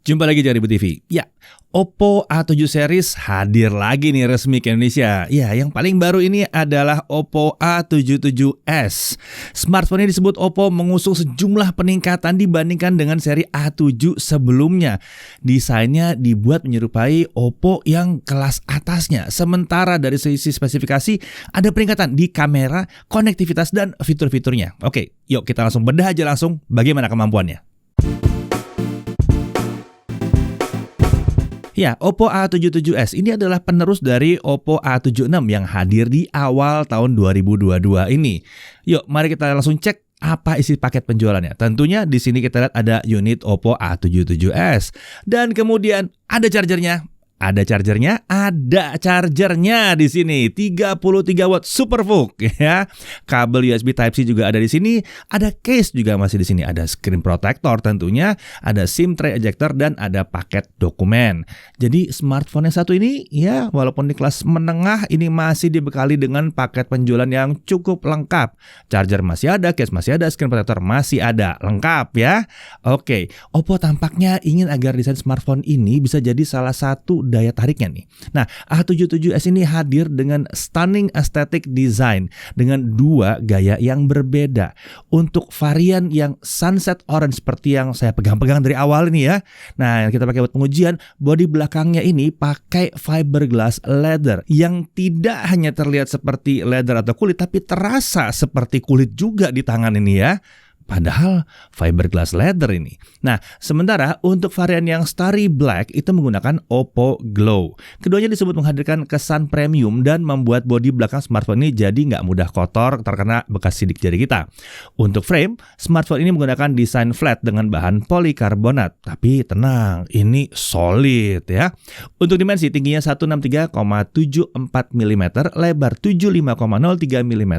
Jumpa lagi di Ribut TV. Ya, Oppo A7 series hadir lagi nih resmi ke Indonesia. Ya, yang paling baru ini adalah Oppo A77s. Smartphone ini disebut Oppo mengusung sejumlah peningkatan dibandingkan dengan seri A7 sebelumnya. Desainnya dibuat menyerupai Oppo yang kelas atasnya. Sementara dari sisi spesifikasi ada peningkatan di kamera, konektivitas, dan fitur-fiturnya. Oke, yuk kita langsung bedah aja langsung bagaimana kemampuannya. Ya, Oppo A77s ini adalah penerus dari Oppo A76 yang hadir di awal tahun 2022 ini. Yuk, mari kita langsung cek apa isi paket penjualannya. Tentunya di sini kita lihat ada unit Oppo A77s dan kemudian ada chargernya. Ada chargernya di sini 33 watt SuperVOOC ya. Kabel USB Type-C juga ada di sini, ada case juga masih di sini, ada screen protector tentunya, ada SIM tray ejector dan ada paket dokumen. Jadi smartphone yang satu ini ya walaupun di kelas menengah ini masih dibekali dengan paket penjualan yang cukup lengkap. Charger masih ada, case masih ada, screen protector masih ada, lengkap ya. Oke, Oppo tampaknya ingin agar desain smartphone ini bisa jadi salah satu daya tariknya nih. Nah, A77s ini hadir dengan stunning aesthetic design dengan dua gaya yang berbeda. Untuk varian yang sunset orange seperti yang saya pegang-pegang dari awal ini ya. Nah, yang kita pakai buat pengujian, bodi belakangnya ini pakai fiberglass leather yang tidak hanya terlihat seperti leather atau kulit tapi terasa seperti kulit juga di tangan ini ya. Padahal fiberglass leather ini. Nah, sementara untuk varian yang Starry Black itu menggunakan Oppo Glow. Keduanya disebut menghadirkan kesan premium dan membuat bodi belakang smartphone ini jadi nggak mudah kotor terkena bekas sidik jari kita. Untuk frame, smartphone ini menggunakan desain flat dengan bahan polikarbonat. Tapi tenang, ini solid ya. Untuk dimensi tingginya 163,74 mm, lebar 75,03 mm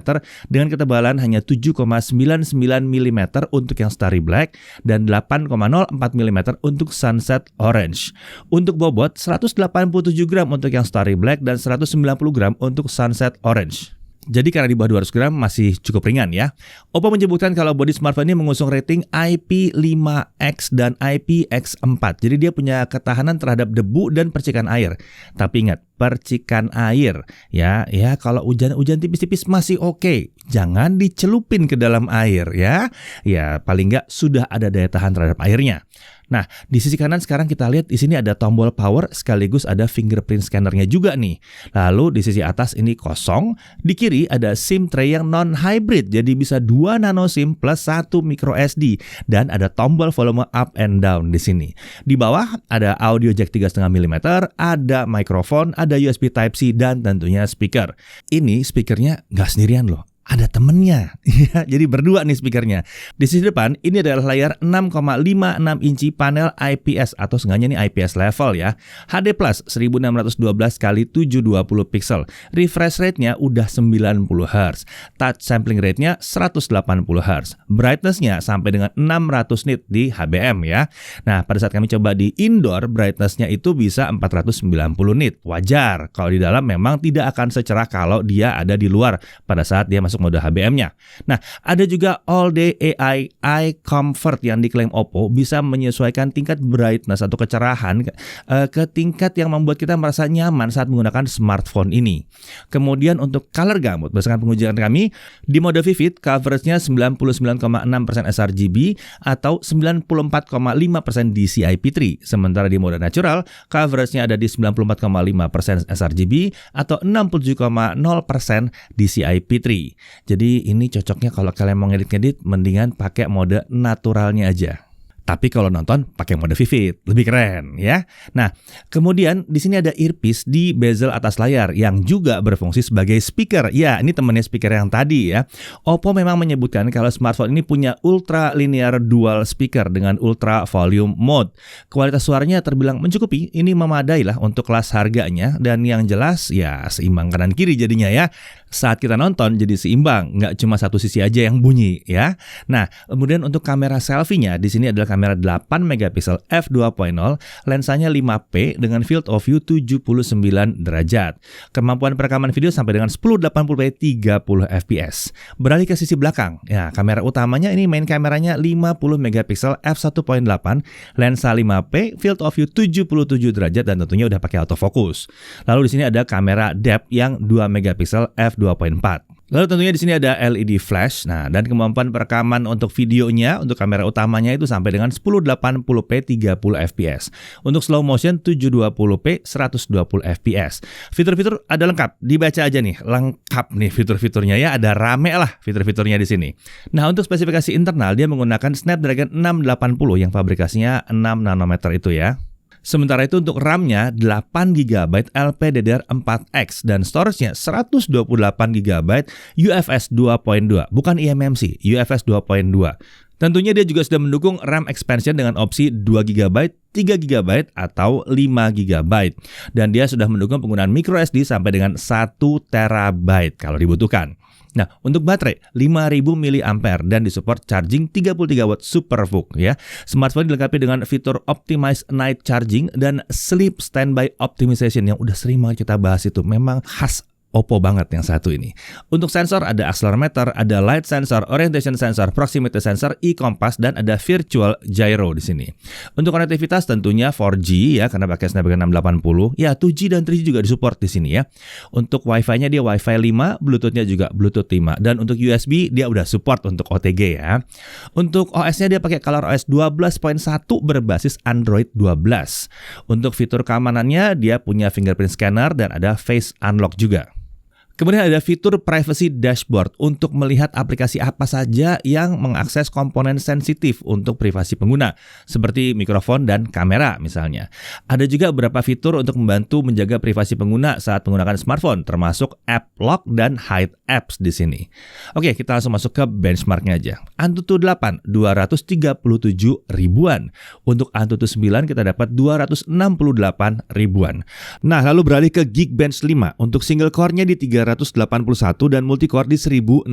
dengan ketebalan hanya 7,99 mm untuk yang Starry Black dan 8,04 mm untuk Sunset Orange. Untuk bobot 187 gram untuk yang Starry Black dan 190 gram untuk Sunset Orange. Jadi karena di bawah 200 gram masih cukup ringan ya. Oppo menyebutkan kalau bodi smartphone ini mengusung rating IP5X dan IPX4. Jadi dia punya ketahanan terhadap debu dan percikan air. Tapi ingat, percikan air ya kalau hujan tipis-tipis masih oke. Jangan dicelupin ke dalam air ya. Ya paling nggak sudah ada daya tahan terhadap airnya. Nah, di sisi kanan sekarang kita lihat di sini ada tombol power sekaligus ada fingerprint scannernya juga nih. Lalu di sisi atas ini kosong, di kiri ada SIM tray yang non-hybrid. Jadi bisa 2 nano SIM plus 1 micro SD dan ada tombol volume up and down di sini. Di bawah ada audio jack 3,5 mm, ada mikrofon, ada USB Type-C dan tentunya speaker. Ini speakernya nggak sendirian loh. Ada temennya, jadi berdua nih speakernya. Di sisi depan ini adalah layar 6,56 inci panel IPS atau seenggaknya nih IPS level ya. HD Plus 1612 x 720 pixel. Refresh rate-nya udah 90 Hz. Touch sampling rate-nya 180 Hz. Brightness-nya sampai dengan 600 nit di HBM ya. Nah, pada saat kami coba di indoor, brightness-nya itu bisa 490 nit. Wajar kalau di dalam memang tidak akan secerah kalau dia ada di luar pada saat dia masuk mode HBM-nya. Nah, ada juga All Day AI Eye Comfort yang diklaim Oppo bisa menyesuaikan tingkat brightness atau kecerahan ke tingkat yang membuat kita merasa nyaman saat menggunakan smartphone ini. Kemudian untuk color gamut, berdasarkan pengujian kami, di mode Vivid, coverage-nya 99,6% sRGB atau 94,5% DCI-P3. Sementara di mode natural, coverage-nya ada di 94,5% sRGB atau 67,0% DCI-P3. Jadi ini cocoknya kalau kalian mau ngedit-ngedit mendingan pakai mode naturalnya aja. Tapi kalau nonton pakai mode Vivid, lebih keren ya. Nah, kemudian di sini ada earpiece di bezel atas layar yang juga berfungsi sebagai speaker. Ya, ini temannya speaker yang tadi ya. Oppo memang menyebutkan kalau smartphone ini punya ultra linear dual speaker dengan ultra volume mode. Kualitas suaranya terbilang mencukupi, ini memadai lah untuk kelas harganya dan yang jelas ya seimbang kanan kiri jadinya ya. Saat kita nonton jadi seimbang, nggak cuma satu sisi aja yang bunyi ya. Nah, kemudian untuk kamera selfie-nya di sini adalah kamera 8 megapiksel f2.0, lensanya 5p dengan field of view 79 derajat. Kemampuan perekaman video sampai dengan 1080p 30 fps. Beralih ke sisi belakang. Ya, kamera utamanya ini main kameranya 50 megapiksel f1.8, lensa 5p, field of view 77 derajat dan tentunya udah pakai autofocus. Lalu di sini ada kamera depth yang 2 megapiksel f2.4. Lalu tentunya di sini ada LED flash. Nah, dan kemampuan perekaman untuk videonya untuk kamera utamanya itu sampai dengan 1080p 30 fps. Untuk slow motion 720p 120 fps. Fitur-fitur ada lengkap, dibaca aja nih, lengkap nih fitur-fiturnya ya, ada rame lah fitur-fiturnya di sini. Nah, untuk spesifikasi internal dia menggunakan Snapdragon 680 yang fabrikasinya 6 nanometer itu ya. Sementara itu untuk RAM-nya 8GB LPDDR4X dan storage-nya 128GB UFS 2.2, bukan eMMC, UFS 2.2. Tentunya dia juga sudah mendukung RAM expansion dengan opsi 2GB, 3GB atau 5GB. Dan dia sudah mendukung penggunaan microSD sampai dengan 1TB kalau dibutuhkan. Nah, untuk baterai 5000 mAh dan disupport charging 33W SuperVOOC ya. Smartphone dilengkapi dengan fitur Optimized Night Charging dan Sleep Standby Optimization yang udah sering banget kita bahas itu. Memang khas Oppo banget yang satu ini. Untuk sensor ada accelerometer, ada light sensor, orientation sensor, proximity sensor, e-compass dan ada virtual gyro di sini. Untuk konektivitas tentunya 4G ya karena pakai Snapdragon 680. Ya 2G dan 3G juga disupport di sini ya. Untuk Wi-Fi-nya dia Wi-Fi 5, Bluetooth-nya juga Bluetooth 5 dan untuk USB dia udah support untuk OTG ya. Untuk OS-nya dia pakai ColorOS 12.1 berbasis Android 12. Untuk fitur keamanannya dia punya fingerprint scanner dan ada face unlock juga. Kemudian ada fitur privacy dashboard untuk melihat aplikasi apa saja yang mengakses komponen sensitif untuk privasi pengguna, seperti mikrofon dan kamera misalnya. Ada juga beberapa fitur untuk membantu menjaga privasi pengguna saat menggunakan smartphone, termasuk app lock dan hide apps di sini. Oke, kita langsung masuk ke benchmarknya aja. Antutu 8, 237 ribuan. Untuk Antutu 9 kita dapat 268 ribuan. Nah, lalu beralih ke Geekbench 5. Untuk single core-nya di 381 dan multicore di 1650.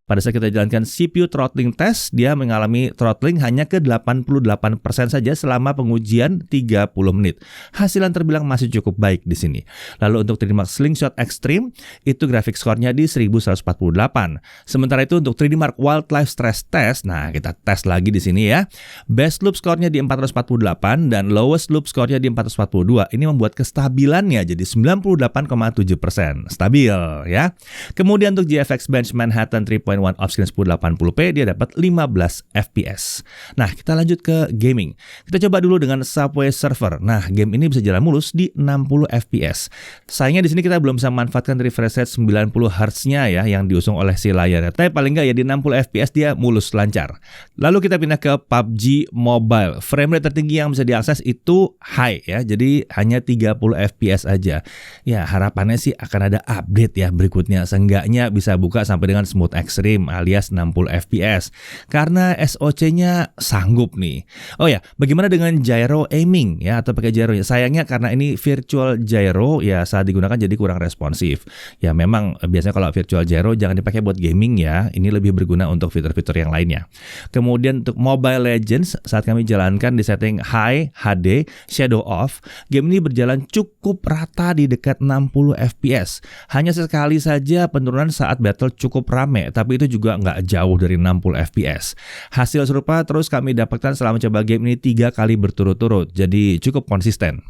Pada saat kita jalankan CPU throttling test, dia mengalami throttling hanya ke 88% saja selama pengujian 30 menit. Hasilan terbilang masih cukup baik di sini. Lalu untuk 3D Mark Slingshot Extreme, itu grafik skornya di 1148. Sementara itu untuk 3D Mark Wildlife Stress Test, nah kita tes lagi di sini ya. Best loop skornya di 448 dan lowest loop skornya di 442. Ini membuat kestabilannya jadi 98,7%. Stabil ya. Kemudian untuk GFX Bench Manhattan 3.1 offscreen 1080p dia dapat 15 fps. Nah, kita lanjut ke gaming. Kita coba dulu dengan Subway Surfer. Nah, game ini bisa jalan mulus di 60 fps. Sayangnya di sini kita belum bisa memanfaatkan refresh rate 90 Hz-nya ya yang diusung oleh si layar. Tapi paling nggak ya di 60 fps dia mulus lancar. Lalu kita pindah ke PUBG Mobile. Frame rate tertinggi yang bisa diakses itu high ya. Jadi hanya 30 fps aja. Ya, harapannya sih akan ada update ya berikutnya, seenggaknya bisa buka sampai dengan smooth extreme alias 60 fps karena SoC-nya sanggup nih. Oh ya, bagaimana dengan gyro aiming ya atau pakai gyro? Sayangnya karena ini virtual gyro ya saat digunakan jadi kurang responsif. Ya memang biasanya kalau virtual gyro jangan dipakai buat gaming ya, ini lebih berguna untuk fitur-fitur yang lainnya. Kemudian untuk Mobile Legends saat kami jalankan di setting High HD Shadow Off, game ini berjalan cukup rata di dekat 60 fps. Hanya sekali saja penurunan saat battle cukup rame, tapi itu juga nggak jauh dari 60 fps. Hasil serupa terus kami dapatkan selama coba game ini 3 kali berturut-turut, jadi cukup konsisten.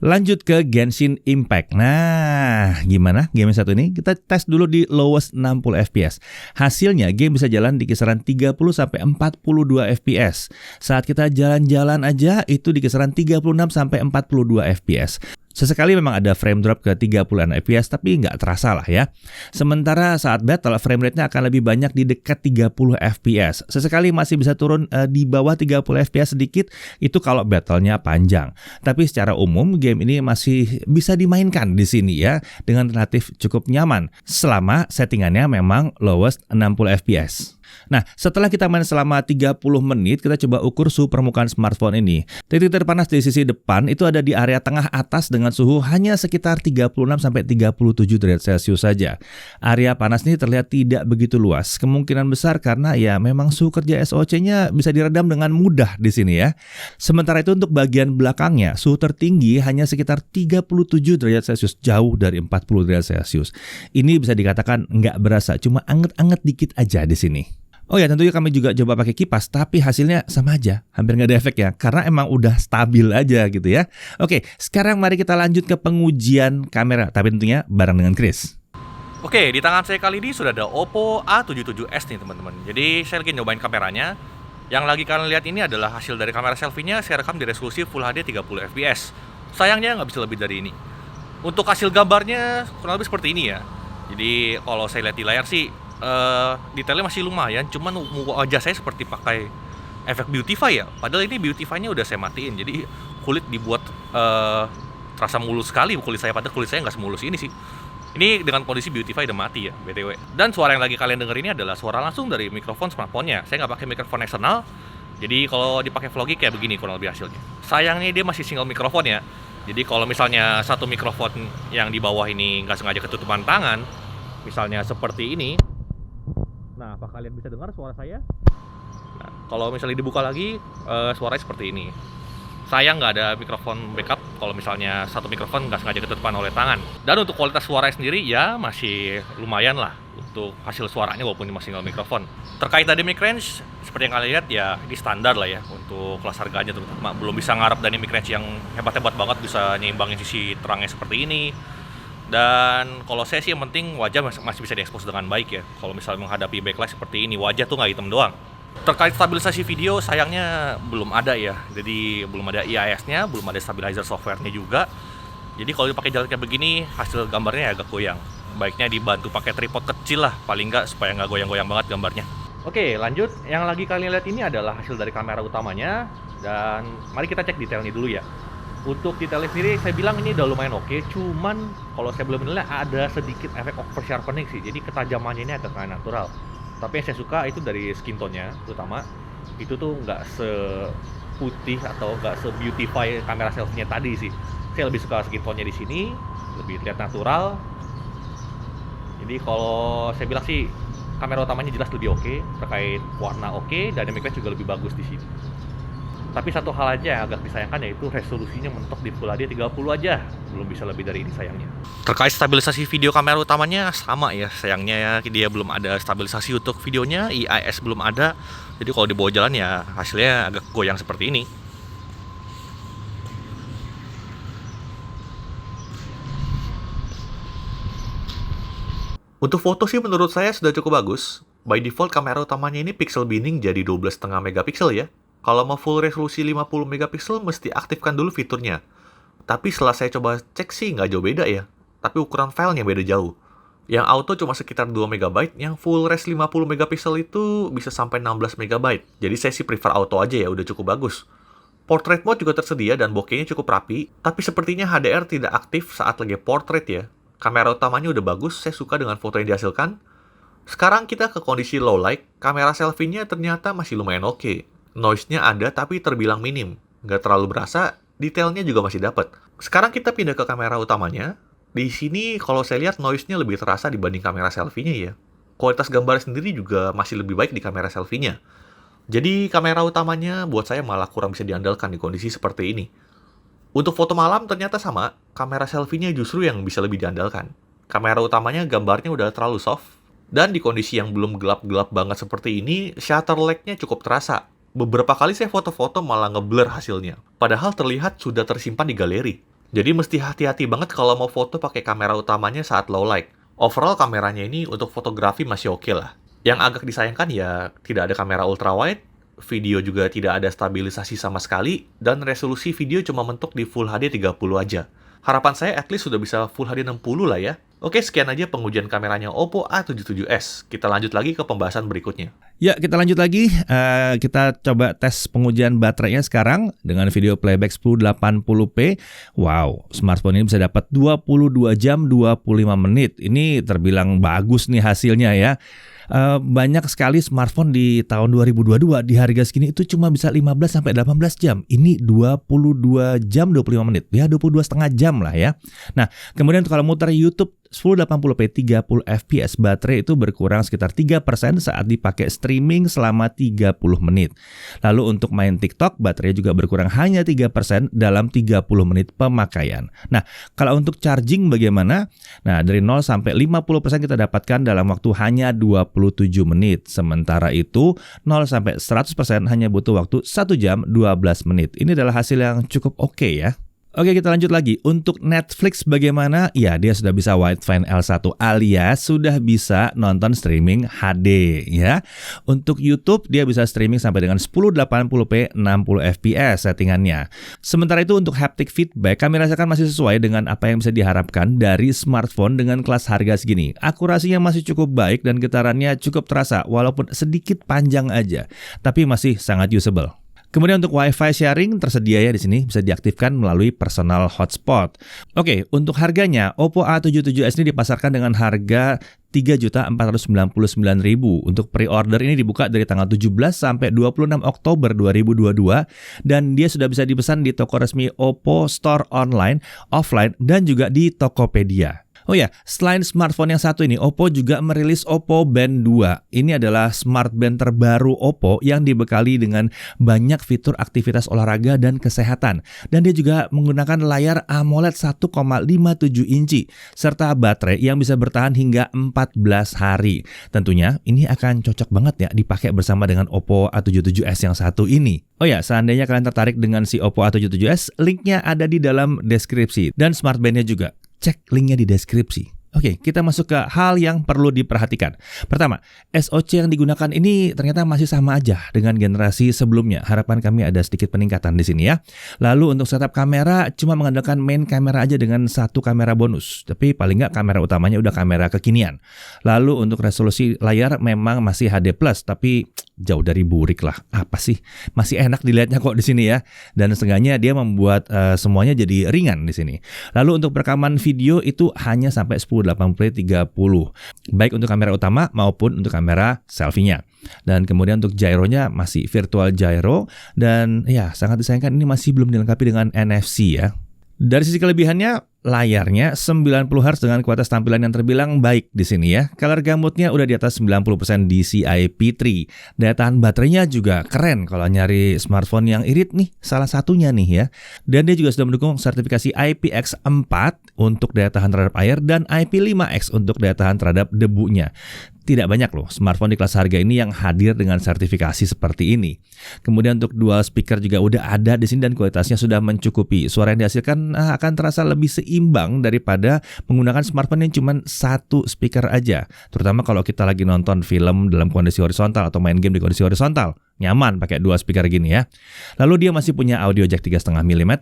Lanjut ke Genshin Impact. Nah, gimana game satu ini? Kita tes dulu di lowest 60 fps. Hasilnya game bisa jalan di kisaran 30 sampai 42 fps. Saat kita jalan-jalan aja itu di kisaran 36 sampai 42 fps. Sesekali memang ada frame drop ke 30-an fps tapi nggak terasa lah ya. Sementara saat battle frame rate-nya akan lebih banyak di dekat 30 fps. Sesekali masih bisa turun di bawah 30 fps sedikit itu kalau battle-nya panjang. Tapi secara umum game ini masih bisa dimainkan di sini ya dengan relatif cukup nyaman selama settingannya memang lowest 60 fps. Nah, setelah kita main selama 30 menit, kita coba ukur suhu permukaan smartphone ini. Titik terpanas di sisi depan itu ada di area tengah atas dengan suhu hanya sekitar 36-37 derajat Celcius saja. Area panas ini terlihat tidak begitu luas. Kemungkinan besar karena ya memang suhu kerja SoC-nya bisa diredam dengan mudah di sini ya. Sementara itu untuk bagian belakangnya, suhu tertinggi hanya sekitar 37 derajat Celcius, jauh dari 40 derajat Celcius. Ini bisa dikatakan nggak berasa, cuma anget-anget dikit aja di sini. Oh ya, tentunya kami juga coba pakai kipas, tapi hasilnya sama aja, hampir nggak ada efek ya, karena emang udah stabil aja gitu ya. Oke, sekarang mari kita lanjut ke pengujian kamera, tapi tentunya bareng dengan Chris. Oke, di tangan saya kali ini sudah ada Oppo A77s nih teman-teman. Jadi saya lagi nyobain kameranya. Yang lagi kalian lihat ini adalah hasil dari kamera selfie-nya, saya rekam di resolusi Full HD 30 fps. Sayangnya nggak bisa lebih dari ini. Untuk hasil gambarnya kurang lebih seperti ini ya. Jadi kalau saya lihat di layar sih detailnya masih lumayan, cuman wajah saya seperti pakai efek beautify ya. Padahal ini beautify-nya udah saya matiin, jadi kulit dibuat terasa mulus sekali kulit saya, padahal kulit saya nggak semulus ini sih. Ini dengan kondisi beautify udah mati ya, BTW. Dan suara yang lagi kalian denger ini adalah suara langsung dari mikrofon smartphone-nya. Saya nggak pakai mikrofon eksternal, jadi kalau dipakai vlogging kayak begini kurang lebih hasilnya. Sayangnya dia masih single mikrofon ya. Jadi kalau misalnya satu mikrofon yang di bawah ini nggak sengaja ketutupan tangan, misalnya seperti ini. Nah, apa kalian bisa dengar suara saya? Nah, kalau misalnya dibuka lagi, suaranya seperti ini. Sayang nggak ada mikrofon backup kalau misalnya satu mikrofon nggak sengaja ketutupan oleh tangan. Dan untuk kualitas suara sendiri ya masih lumayan lah untuk hasil suaranya walaupun ini masih single mikrofon. Terkait dynamic range, seperti yang kalian lihat ya ini standar lah ya untuk kelas harganya terutama. Belum bisa ngarep dynamic range yang hebat-hebat banget bisa nyimbangin sisi terangnya seperti ini. Dan kalau saya sih yang penting wajah masih bisa diekspos dengan baik ya. Kalau misalnya menghadapi backlight seperti ini, wajah tuh nggak hitam doang. Terkait stabilisasi video, sayangnya belum ada ya. Jadi belum ada IIS-nya, belum ada stabilizer software-nya juga. Jadi kalau dipakai jalan kayak begini, hasil gambarnya ya agak goyang. Baiknya dibantu pakai tripod kecil lah, paling nggak supaya nggak goyang-goyang banget gambarnya. Oke, lanjut. Yang lagi kalian lihat ini adalah hasil dari kamera utamanya. Dan mari kita cek detailnya dulu ya. Untuk detailnya sendiri saya bilang ini udah lumayan oke, cuman kalau saya belum menilai ada sedikit efek over sharpening sih, jadi ketajamannya ini agak nggak natural. Tapi yang saya suka itu dari skin tone-nya terutama, itu tuh nggak seputih atau nggak se-beautify kamera selfie-nya tadi sih. Saya lebih suka skin tone-nya di sini, lebih terlihat natural. Jadi kalau saya bilang sih kamera utamanya jelas lebih oke, terkait warna oke, dynamic range juga lebih bagus di sini. Tapi satu hal aja yang agak disayangkan yaitu resolusinya mentok di Full HD 30 aja. Belum bisa lebih dari ini sayangnya. Terkait stabilisasi video kamera utamanya sama ya. Sayangnya ya dia belum ada stabilisasi untuk videonya, IIS belum ada. Jadi kalau dibawa jalan ya hasilnya agak goyang seperti ini. Untuk foto sih menurut saya sudah cukup bagus. By default kamera utamanya ini pixel binning jadi 12,5 megapiksel ya. Kalau mau full resolusi 50 megapiksel, mesti aktifkan dulu fiturnya. Tapi setelah saya coba cek sih nggak jauh beda ya. Tapi ukuran filenya beda jauh. Yang auto cuma sekitar 2 MB, yang full res 50 megapiksel itu bisa sampai 16 MB. Jadi saya sih prefer auto aja ya, udah cukup bagus. Portrait mode juga tersedia dan bokehnya cukup rapi, tapi sepertinya HDR tidak aktif saat lagi portrait ya. Kamera utamanya udah bagus, saya suka dengan foto yang dihasilkan. Sekarang kita ke kondisi low light, kamera selfie-nya ternyata masih lumayan oke. Noise-nya ada tapi terbilang minim, nggak terlalu berasa, detailnya juga masih dapat. Sekarang kita pindah ke kamera utamanya. Di sini kalau saya lihat noise-nya lebih terasa dibanding kamera selfie-nya ya. Kualitas gambar sendiri juga masih lebih baik di kamera selfie-nya. Jadi kamera utamanya buat saya malah kurang bisa diandalkan di kondisi seperti ini. Untuk foto malam ternyata sama, kamera selfie-nya justru yang bisa lebih diandalkan. Kamera utamanya gambarnya udah terlalu soft, dan di kondisi yang belum gelap-gelap banget seperti ini, shutter lag-nya cukup terasa. Beberapa kali saya foto-foto malah ngeblur hasilnya, padahal terlihat sudah tersimpan di galeri. Jadi mesti hati-hati banget kalau mau foto pakai kamera utamanya saat low light. Overall kameranya ini untuk fotografi masih oke lah. Yang agak disayangkan ya tidak ada kamera ultrawide, video juga tidak ada stabilisasi sama sekali, dan resolusi video cuma mentok di Full HD 30 aja. Harapan saya at least sudah bisa Full HD 60 lah ya. Oke, sekian aja pengujian kameranya Oppo A77s. Kita lanjut lagi ke pembahasan berikutnya. Ya, kita lanjut lagi. Kita coba tes pengujian baterainya sekarang dengan video playback 1080p. Wow, smartphone ini bisa dapat 22 jam 25 menit. Ini terbilang bagus nih hasilnya ya. banyak sekali smartphone di tahun 2022 di harga segini itu cuma bisa 15 sampai 18 jam. Ini 22 jam 25 menit. Ya 22,5 jam lah ya. Nah, kemudian kalau muter YouTube 1080p 30 fps, baterai itu berkurang sekitar 3% saat dipakai streaming selama 30 menit. Lalu untuk main TikTok, baterai juga berkurang hanya 3% dalam 30 menit pemakaian. Nah, kalau untuk charging bagaimana? Nah, dari 0 sampai 50% kita dapatkan dalam waktu hanya 27 menit. Sementara itu, 0 sampai 100% hanya butuh waktu 1 jam 12 menit. Ini adalah hasil yang cukup oke ya. Oke, kita lanjut lagi. Untuk Netflix bagaimana? Ya, dia sudah bisa wideband L1 alias sudah bisa nonton streaming HD ya. Untuk YouTube dia bisa streaming sampai dengan 1080p 60 fps settingannya. Sementara itu untuk haptic feedback kami rasakan masih sesuai dengan apa yang bisa diharapkan dari smartphone dengan kelas harga segini. Akurasinya masih cukup baik dan getarannya cukup terasa walaupun sedikit panjang aja, tapi masih sangat usable. Kemudian untuk Wi-Fi sharing tersedia ya di sini, bisa diaktifkan melalui personal hotspot. Oke, untuk harganya Oppo A77s ini dipasarkan dengan harga 3.499.000. Untuk pre-order ini dibuka dari tanggal 17 sampai 26 Oktober 2022 dan dia sudah bisa dipesan di toko resmi Oppo Store online, offline dan juga di Tokopedia. Oh ya, selain smartphone yang satu ini, Oppo juga merilis Oppo Band 2. Ini adalah smart band terbaru Oppo yang dibekali dengan banyak fitur aktivitas olahraga dan kesehatan. Dan dia juga menggunakan layar AMOLED 1,57 inci serta baterai yang bisa bertahan hingga 14 hari. Tentunya ini akan cocok banget ya dipakai bersama dengan Oppo A77s yang satu ini. Oh ya, seandainya kalian tertarik dengan si Oppo A77s, linknya ada di dalam deskripsi dan smart bandnya juga. Cek linknya di deskripsi. Oke, kita masuk ke hal yang perlu diperhatikan. Pertama, SoC yang digunakan ini ternyata masih sama aja dengan generasi sebelumnya. Harapan kami ada sedikit peningkatan di sini ya. Lalu untuk setup kamera cuma mengandalkan main kamera aja dengan satu kamera bonus. Tapi paling nggak kamera utamanya udah kamera kekinian. Lalu untuk resolusi layar memang masih HD+, tapi jauh dari burik lah. Apa sih? Masih enak dilihatnya kok di sini ya. Dan setengahnya dia membuat semuanya jadi ringan di sini. Lalu untuk perekaman video itu hanya sampai 1080p 30. Baik untuk kamera utama maupun untuk kamera selfie-nya. Dan kemudian untuk gyronya masih virtual gyro dan ya sangat disayangkan ini masih belum dilengkapi dengan NFC ya. Dari sisi kelebihannya, layarnya 90 Hz dengan kualitas tampilan yang terbilang baik di sini ya. Color gamutnya udah di atas 90% DCI-P3. Daya tahan baterainya juga keren kalau nyari smartphone yang irit nih, salah satunya nih ya. Dan dia juga sudah mendukung sertifikasi IPX4 untuk daya tahan terhadap air dan IP5X untuk daya tahan terhadap debunya. Tidak banyak loh smartphone di kelas harga ini yang hadir dengan sertifikasi seperti ini. Kemudian untuk dual speaker juga udah ada di sini dan kualitasnya sudah mencukupi. Suara yang dihasilkan akan terasa lebih seimbang daripada menggunakan smartphone yang cuma satu speaker aja. Terutama kalau kita lagi nonton film dalam kondisi horizontal atau main game di kondisi horizontal. Nyaman pakai dua speaker gini ya. Lalu dia masih punya audio jack 3,5 mm.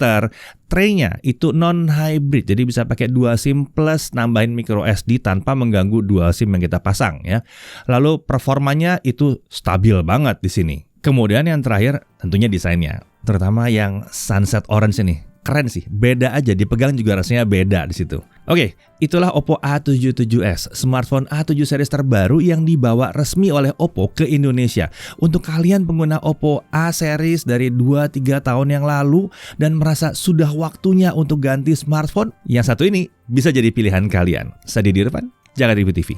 Tray-nya itu non-hybrid, jadi bisa pakai dual SIM plus nambahin micro SD tanpa mengganggu dual SIM yang kita pasang ya. Lalu performanya itu stabil banget di sini. Kemudian yang terakhir tentunya desainnya, terutama yang sunset orange ini. Keren sih, beda aja, dipegang juga rasanya beda di situ. Oke, itulah Oppo A77s, smartphone A7 series terbaru yang dibawa resmi oleh Oppo ke Indonesia. Untuk kalian pengguna Oppo A series dari 2-3 tahun yang lalu dan merasa sudah waktunya untuk ganti smartphone, yang satu ini bisa jadi pilihan kalian. Saya Didi Irfan, Jakarta Tribun TV.